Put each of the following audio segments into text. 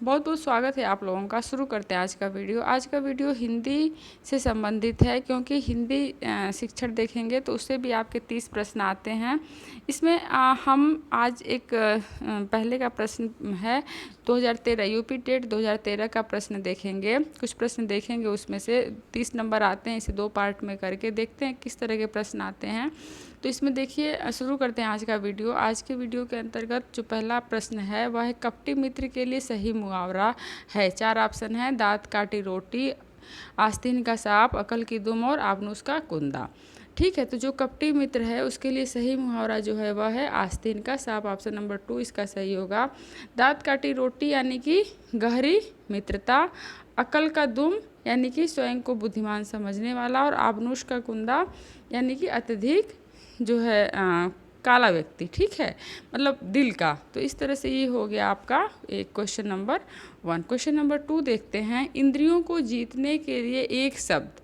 बहुत बहुत स्वागत है आप लोगों का। शुरू करते हैं आज का वीडियो। आज का वीडियो हिंदी से संबंधित है, क्योंकि हिंदी शिक्षण देखेंगे तो उससे भी आपके 30 प्रश्न आते हैं। इसमें हम आज एक पहले का प्रश्न है 2013 यूपी टेट 2013 का प्रश्न देखेंगे। कुछ प्रश्न देखेंगे, उसमें से 30 नंबर आते हैं। इसे 2 पार्ट में करके देखते हैं किस तरह के प्रश्न आते हैं। तो इसमें देखिए, शुरू करते हैं आज का वीडियो। आज के वीडियो के अंतर्गत जो पहला प्रश्न है वह है कपटी मित्र के लिए सही मुहावरा है। 4 ऑप्शन है, दांत काटी रोटी, आस्तीन का सांप, अकल की दुम और आबनूस का कुंदा। ठीक है, तो जो कपटी मित्र है उसके लिए सही मुहावरा जो है वह है आस्तीन का सांप। ऑप्शन नंबर 2 इसका सही होगा। दांत काटी रोटी यानी कि गहरी मित्रता, अकल का दुम यानी कि स्वयं को बुद्धिमान समझने वाला, और आबनूस का कुंदा यानी कि अत्यधिक जो है काला व्यक्ति। ठीक है, मतलब दिल का। तो इस तरह से ये हो गया आपका एक क्वेश्चन नंबर 1। क्वेश्चन नंबर 2 देखते हैं। इंद्रियों को जीतने के लिए एक शब्द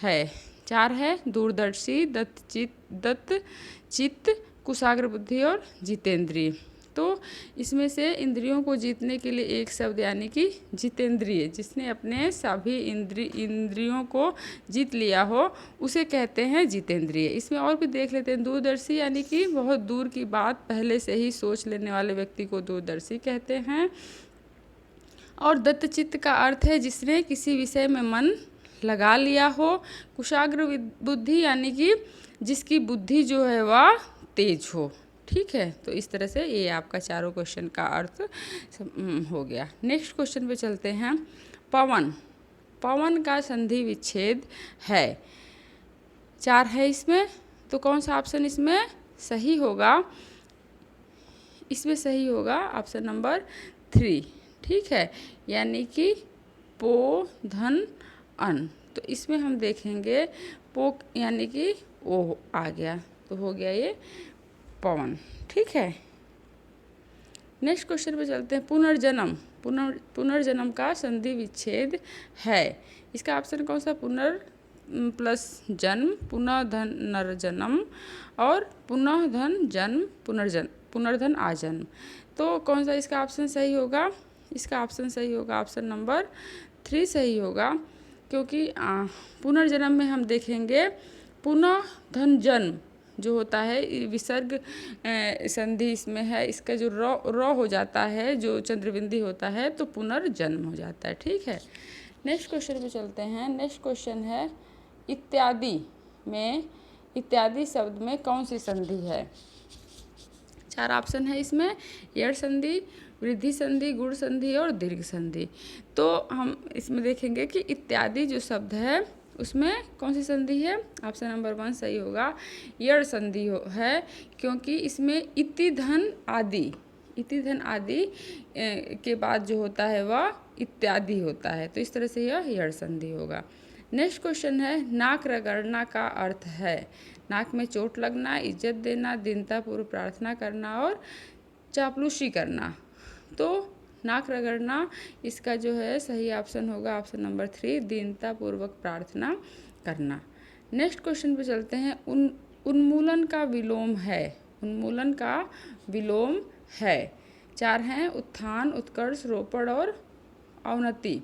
है। 4 है, दूरदर्शी, दत्त चित्त, कुशाग्र बुद्धि और जितेंद्रिय। तो इसमें से इंद्रियों को जीतने के लिए एक शब्द यानी कि जितेंद्रिय, जिसने अपने सभी इंद्रियों को जीत लिया हो उसे कहते हैं जितेंद्रिय। इसमें और भी देख लेते हैं। दूरदर्शी यानी कि बहुत दूर की बात पहले से ही सोच लेने वाले व्यक्ति को दूरदर्शी कहते हैं। और दत्तचित्त का अर्थ है जिसने किसी विषय में मन लगा लिया हो। कुशाग्र बुद्धि यानी कि जिसकी बुद्धि जो है वह तेज हो। ठीक है, तो इस तरह से ये आपका चारों क्वेश्चन का अर्थ हो गया। नेक्स्ट क्वेश्चन पे चलते हैं। पवन, पवन का संधि विच्छेद है। 4 है इसमें, तो कौन सा ऑप्शन इसमें सही होगा? इसमें सही होगा ऑप्शन नंबर 3। ठीक है, यानी कि पो धन अन। तो इसमें हम देखेंगे पो यानी कि ओ आ गया, तो हो गया ये पवन। ठीक है, नेक्स्ट क्वेश्चन पे चलते हैं। पुनर्जन्म, पुनर्जन्म का संधि विच्छेद है। इसका ऑप्शन कौन सा? पुनर् प्लस जन्म, पुनः धन नरजन्म, और पुनः धन जन्म पुनर्धन आजन्म। तो कौन सा इसका ऑप्शन सही होगा? इसका ऑप्शन सही होगा ऑप्शन नंबर 3 सही होगा, क्योंकि पुनर्जन्म में हम देखेंगे पुनः धन जन्म जो होता है विसर्ग संधि इसमें है। इसका जो र हो जाता है, जो चंद्रबिंदी होता है, तो पुनर्जन्म हो जाता है। ठीक है, नेक्स्ट क्वेश्चन पे चलते हैं। नेक्स्ट क्वेश्चन है इत्यादि में, इत्यादि शब्द में कौन सी संधि है? 4 ऑप्शन है इसमें, यड़ संधि, वृद्धि संधि, गुण संधि और दीर्घ संधि। तो हम इसमें देखेंगे कि इत्यादि जो शब्द है उसमें कौन सी संधि है? ऑप्शन नंबर 1 सही होगा, यड़ संधि है, क्योंकि इसमें इति धन आदि, इति धन आदि के बाद जो होता है वह इत्यादि होता है। तो इस तरह से यह यड़ संधि होगा। नेक्स्ट क्वेश्चन है नाक रगड़ना का अर्थ है। नाक में चोट लगना, इज्जत देना, दीनतापूर्व प्रार्थना करना और चापलूसी करना। तो नाक रगड़ना इसका जो है सही ऑप्शन होगा ऑप्शन नंबर 3, दीनतापूर्वक प्रार्थना करना। नेक्स्ट क्वेश्चन पे चलते हैं। उन्मूलन का विलोम है। उन्मूलन का विलोम है। 4 हैं, उत्थान, उत्कर्ष, रोपड़ और अवनति।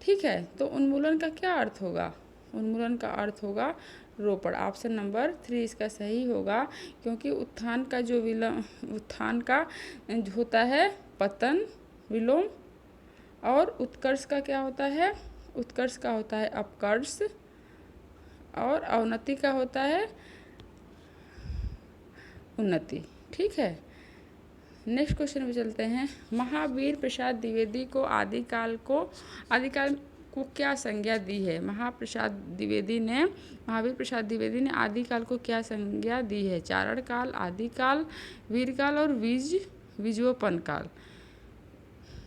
ठीक है, तो उन्मूलन का क्या अर्थ होगा? उन्मूलन का अर्थ होगा रोपड़। ऑप्शन नंबर 3 इसका सही होगा, क्योंकि उत्थान का जो उत्थान का होता है पतन, विलोम, और उत्कर्ष का क्या होता है? उत्कर्ष का होता है अपकर्ष, और अवनति का होता है उन्नति। ठीक है, नेक्स्ट क्वेश्चन पे चलते हैं। महावीर प्रसाद द्विवेदी को आदिकाल को क्या संज्ञा दी है? महावीर प्रसाद द्विवेदी ने आदिकाल को क्या संज्ञा दी है? चारण काल, आदिकाल, वीरकाल और विजोपन काल।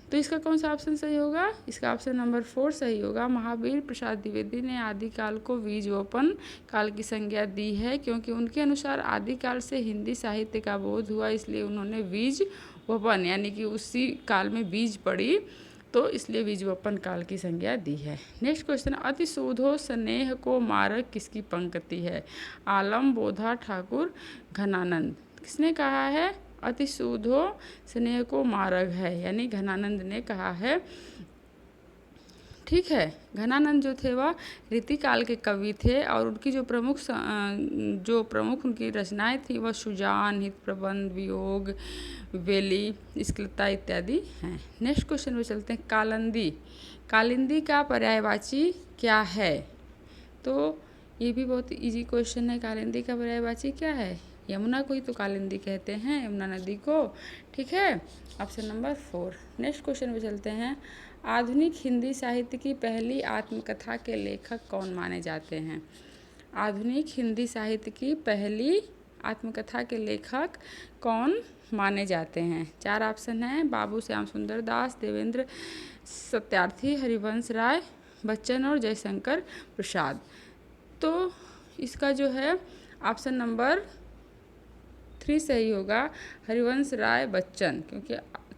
तो इसका कौन सा ऑप्शन सही होगा? इसका ऑप्शन नंबर 4 सही होगा। महावीर प्रसाद द्विवेदी ने आदिकाल को बीजोपन काल की संज्ञा दी है, क्योंकि उनके अनुसार आदिकाल से हिंदी साहित्य का बोध हुआ, इसलिए उन्होंने बीजोपन यानी कि उसी काल में बीज पड़ी, तो इसलिए बीजोपन काल की संज्ञा दी है। नेक्स्ट क्वेश्चन, अतिशोधो स्नेह को मारक किसकी पंक्ति है? आलम, बोधा, ठाकुर, घनानंद। किसने कहा है? अतिशूधो स्नेह को मार्ग है, यानी घनानंद ने कहा है। ठीक है, घनानंद जो थे वह रीतिकाल के कवि थे और उनकी जो प्रमुख उनकी रचनाएं थी वह सुजान, हित प्रबंध, वियोग, वेली, स्क्लता इत्यादि हैं। नेक्स्ट क्वेश्चन में चलते हैं। कालिंदी, कालिंदी का पर्यायवाची क्या है? तो ये भी बहुत इजी क्वेश्चन है। कालिंदी का पर्यायवाची क्या है? यमुना को ही तो कालिंदी कहते हैं, यमुना नदी को। ठीक है, ऑप्शन नंबर 4। नेक्स्ट क्वेश्चन में चलते हैं। आधुनिक हिंदी साहित्य की पहली आत्मकथा के लेखक कौन माने जाते हैं? आधुनिक हिंदी साहित्य की पहली आत्मकथा के लेखक कौन माने जाते हैं? 4 ऑप्शन हैं। बाबू श्याम सुंदर दास, देवेंद्र सत्यार्थी, हरिवंश राय बच्चन और जयशंकर प्रसाद। तो इसका जो है ऑप्शन नंबर 3 सही होगा, हरिवंश राय बच्चन,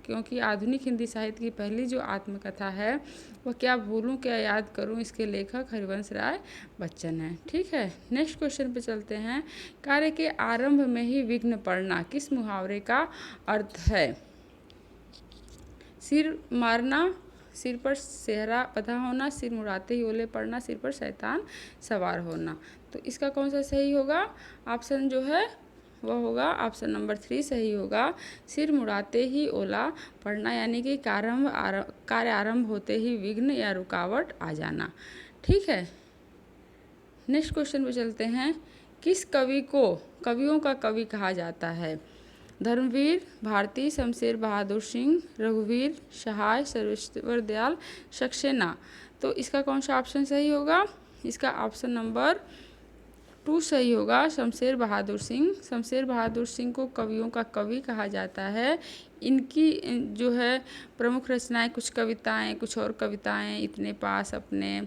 क्योंकि आधुनिक हिंदी साहित्य की पहली जो आत्मकथा है वह क्या भूलूं क्या याद करूं, इसके लेखक हरिवंश राय बच्चन हैं। ठीक है, नेक्स्ट क्वेश्चन पे चलते हैं। कार्य के आरंभ में ही विघ्न पड़ना किस मुहावरे का अर्थ है? सिर मारना, सिर पर सेहरा बंधा होना, सिर मुड़ाते ही ओले पड़ना, सिर पर शैतान सवार होना। तो इसका कौन सा सही होगा? ऑप्शन जो है वह होगा ऑप्शन नंबर 3 सही होगा, सिर मुड़ाते ही ओला पड़ना, यानी कि कार्य आरंभ होते ही विघ्न या रुकावट आ जाना। ठीक है, नेक्स्ट क्वेश्चन पे चलते हैं। किस कवि को कवियों का कवि कहा जाता है? धर्मवीर भारती, शमशेर बहादुर सिंह, रघुवीर सहाय, सर्वेश्वर दयाल सक्सेना। तो इसका कौन सा ऑप्शन सही होगा? इसका ऑप्शन नंबर 2 सही होगा, शमशेर बहादुर सिंह। शमशेर बहादुर सिंह को कवियों का कवि कहा जाता है। इनकी जो है प्रमुख रचनाएं, कुछ कविताएं, कुछ और कविताएं, इतने पास अपने,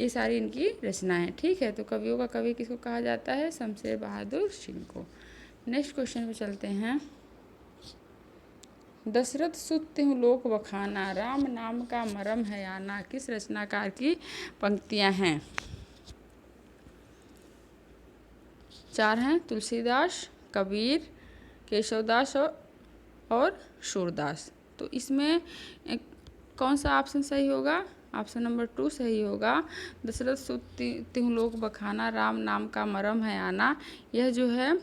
ये सारी इनकी रचनाएं। ठीक है, तो कवियों का कवि किसको कहा जाता है? शमशेर बहादुर सिंह को। नेक्स्ट क्वेश्चन पे चलते हैं। दशरथ सुत तिहुँ लोक बखाना, राम नाम का मरम है आना किस रचनाकार की पंक्तियां हैं? 4 हैं। तुलसीदास, कबीर, केशवदास और सूरदास। तो इसमें कौन सा ऑप्शन सही होगा? ऑप्शन नंबर 2 सही होगा, दशरथ सुत तिहुँ लोक बखाना, राम नाम का मरम है आना। यह जो है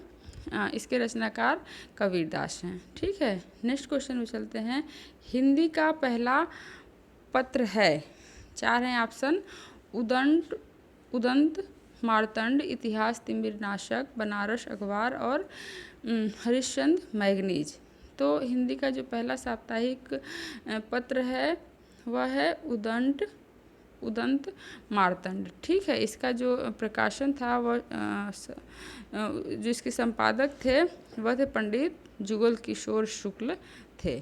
इसके रचनाकार कबीरदास हैं। ठीक है, नेक्स्ट क्वेश्चन में चलते हैं। हिंदी का पहला पत्र है? 4 हैं ऑप्शन। उदंत, मार्तंड, इतिहास तिमिरनाशक, बनारस अखबार और हरिश्चंद्र मैगनीज। तो हिंदी का जो पहला साप्ताहिक पत्र है वह है उदंत मार्तंड। ठीक है, इसका जो प्रकाशन था वह जो इसके संपादक थे वह थे पंडित जुगल किशोर शुक्ल थे।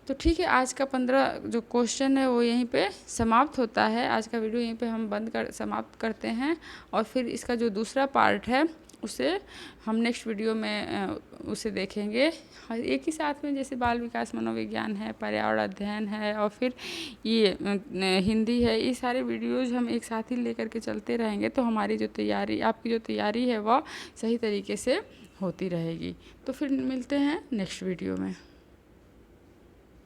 तो ठीक है, आज का 15 जो क्वेश्चन है वो यहीं पे समाप्त होता है। आज का वीडियो यहीं पे हम समाप्त करते हैं और फिर इसका जो दूसरा पार्ट है उसे हम नेक्स्ट वीडियो में उसे देखेंगे। एक ही साथ में जैसे बाल विकास मनोविज्ञान है, पर्यावरण अध्ययन है और फिर ये हिंदी है, ये सारे वीडियोज़ हम एक साथ ही लेकर के चलते रहेंगे तो हमारी जो तैयारी, आपकी जो तैयारी है वह सही तरीके से होती रहेगी। तो फिर मिलते हैं नेक्स्ट वीडियो में।